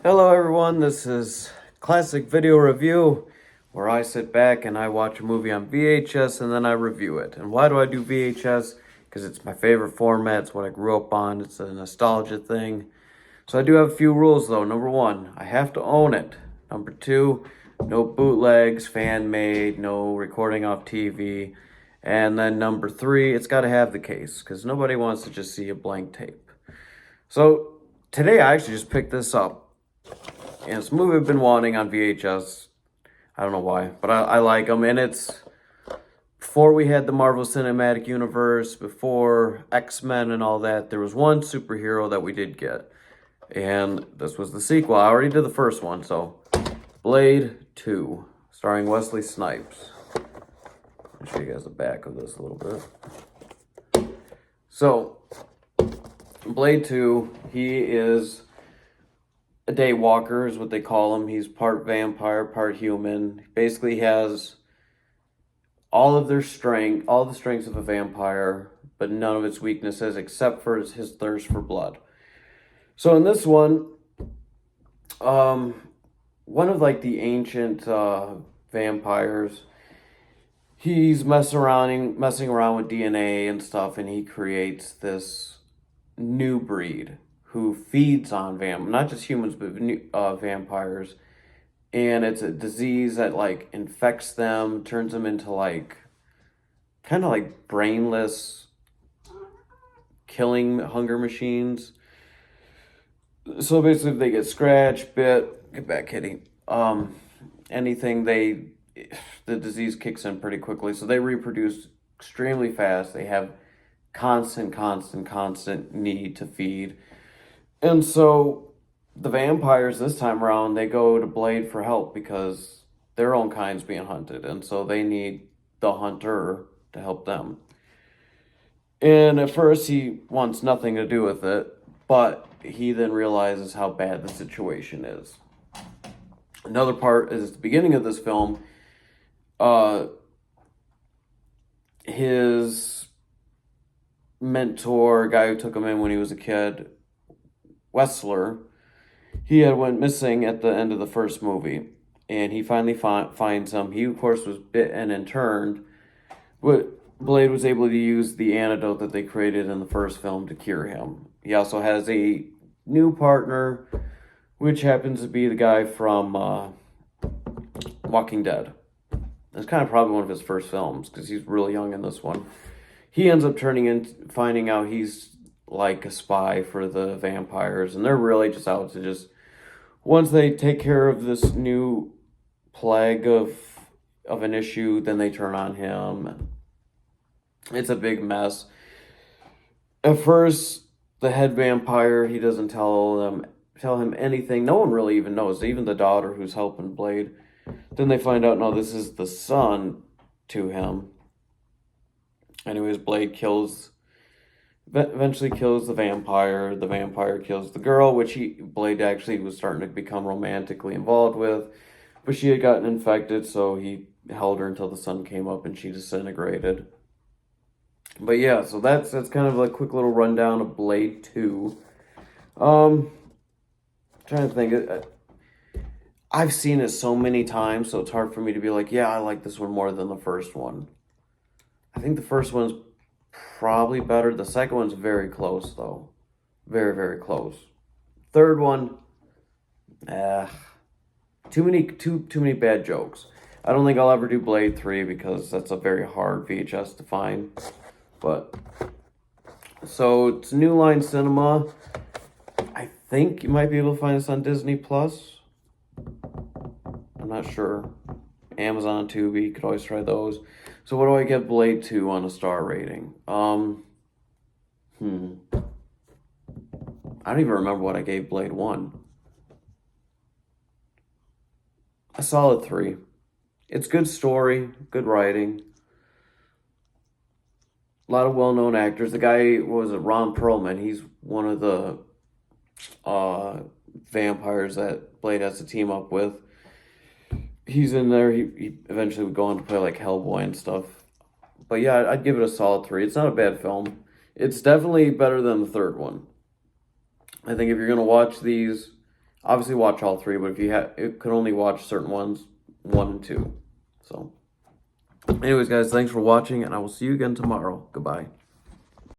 Hello everyone, this is Classic Video Review, where I sit back and I watch a movie on VHS and then I review it. And why do I do VHS? Because it's my favorite format, it's what I grew up on, it's a nostalgia thing. So I do have a few rules though. Number one, I have to own it. Number two, no bootlegs, fan made, no recording off TV. And then number three, it's got to have the case, because nobody wants to just see a blank tape. So today I actually just picked this up. And it's a movie I've been wanting on VHS. I don't know why, but I like them. And it's before we had the Marvel Cinematic Universe, before X-Men and all that, there was one superhero that we did get. And this was the sequel. I already did the first one, so Blade 2, starring Wesley Snipes. I'll show you guys the back of this a little bit. So, Blade 2, he is a day walker is what they call him. He's part vampire, part human. Basically, he has all the strengths of a vampire, but none of its weaknesses except for his thirst for blood. So in this one, one of like the ancient vampires, he's messing around with DNA and stuff, and he creates this new breed who feeds on not just humans, but vampires. And it's a disease that like infects them, turns them into like kind of like brainless killing hunger machines. So basically, if they get scratched, bit, get back, kitty. Anything the disease kicks in pretty quickly. So they reproduce extremely fast. They have constant need to feed. And so the vampires this time around, they go to Blade for help because their own kind's being hunted. And so they need the hunter to help them. And at first he wants nothing to do with it, but he then realizes how bad the situation is. Another part is at the beginning of this film, his mentor, guy who took him in when he was a kid, Wesley, he had went missing at the end of the first movie, and he finally finds him. He, of course, was bitten and turned, but Blade was able to use the antidote that they created in the first film to cure him. He also has a new partner, which happens to be the guy from Walking Dead. It's kind of probably one of his first films, because he's really young in this one. He ends up finding out he's like a spy for the vampires, and they're really just out to once they take care of this new plague of an issue, then they turn on him. It's a big mess. At first, the head vampire, he doesn't tell him anything. No one really even knows, even the daughter who's helping Blade. Then they find out, no, this is the son to him. Anyways, Blade eventually kills the vampire. The vampire kills the girl, which Blade actually was starting to become romantically involved with, but she had gotten infected, so he held her until the sun came up and she disintegrated. But yeah, so that's kind of a quick little rundown of Blade 2. Trying to think. I've seen it so many times, so it's hard for me to be like, yeah, I like this one more than the first one. I think the first one's probably better. The second one's very close, though. Very, very close. Third one, too many bad jokes. I don't think I'll ever do Blade 3 because that's a very hard VHS to find. But, so it's New Line Cinema. I think you might be able to find this on Disney Plus. I'm not sure. Amazon, Tubi, you could always try those. So what do I give Blade 2 on a star rating? I don't even remember what I gave Blade 1. A solid 3. It's good story, good writing. A lot of well-known actors. The guy was Ron Perlman. He's one of the vampires that Blade has to team up with. He's in there. He eventually would go on to play like Hellboy and stuff. But yeah, I'd give it a solid 3. It's not a bad film. It's definitely better than the third one. I think if you're going to watch these, Obviously, watch all three, but if you could only watch certain ones, 1 and 2. So, anyways, guys, thanks for watching, and I will see you again tomorrow. Goodbye.